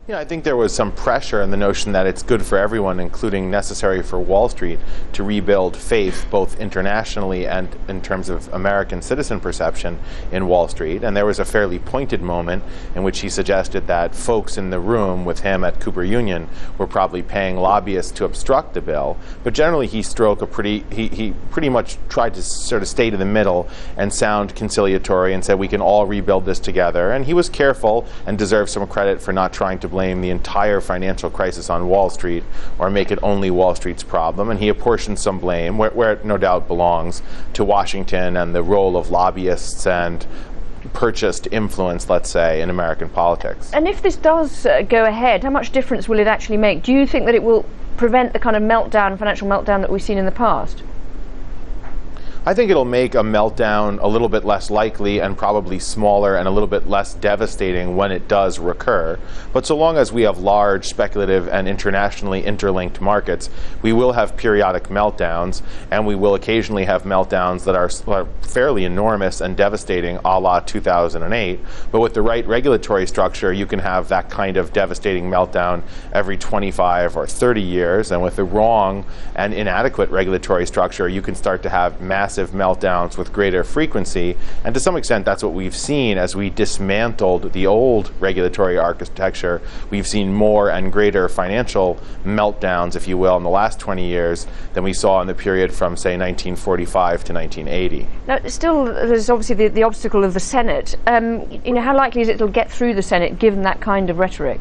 Yeah, I think there was some pressure in the notion that it's good for everyone, including necessary for Wall Street, to rebuild faith both internationally and in terms of American citizen perception in Wall Street. And there was a fairly pointed moment in which he suggested that folks in the room with him at Cooper Union were probably paying lobbyists to obstruct the bill. But generally he pretty much tried to sort of stay to the middle and sound conciliatory and said we can all rebuild this together. And he was careful and deserves some credit for not trying to blame the entire financial crisis on Wall Street or make it only Wall Street's problem. And he apportioned some blame, where it no doubt belongs, to Washington and the role of lobbyists and purchased influence, let's say, in American politics. And if this does go ahead, how much difference will it actually make? Do you think that it will prevent the kind of meltdown, financial meltdown that we've seen in the past? I think it'll make a meltdown a little bit less likely and probably smaller and a little bit less devastating when it does recur. But so long as we have large, speculative, and internationally interlinked markets, we will have periodic meltdowns, and we will occasionally have meltdowns that are fairly enormous and devastating, a la 2008. But with the right regulatory structure, you can have that kind of devastating meltdown every 25 or 30 years. And with the wrong and inadequate regulatory structure, you can start to have massive meltdowns with greater frequency. And to some extent, that's what we've seen as we dismantled the old regulatory architecture. We've seen more and greater financial meltdowns, if you will, in the last 20 years than we saw in the period from, say, 1945 to 1980. Now, still, there's obviously the obstacle of the Senate. How likely is it it'll get through the Senate, given that kind of rhetoric?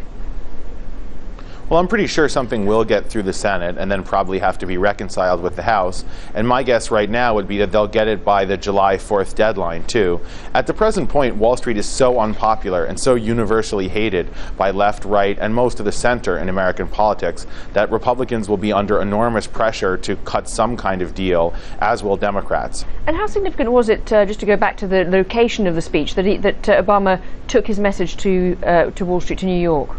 Well, I'm pretty sure something will get through the Senate and then probably have to be reconciled with the House. And my guess right now would be that they'll get it by the July 4th deadline, too. At the present point, Wall Street is so unpopular and so universally hated by left, right, and most of the center in American politics that Republicans will be under enormous pressure to cut some kind of deal, as will Democrats. And how significant was it, just to go back to the location of the speech, that Obama took his message to Wall Street, to New York?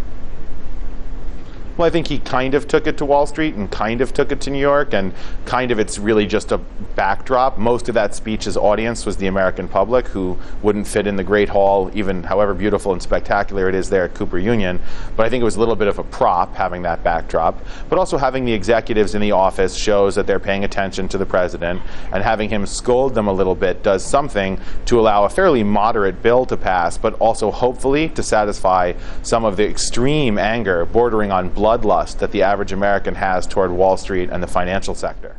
Well, I think he kind of took it to Wall Street and kind of took it to New York, and kind of it's really just a backdrop. Most of that speech's audience was the American public, who wouldn't fit in the Great Hall, even however beautiful and spectacular it is there at Cooper Union. But I think it was a little bit of a prop, having that backdrop. But also having the executives in the office shows that they're paying attention to the president, and having him scold them a little bit does something to allow a fairly moderate bill to pass, but also hopefully to satisfy some of the extreme anger bordering on bloodlust that the average American has toward Wall Street and the financial sector.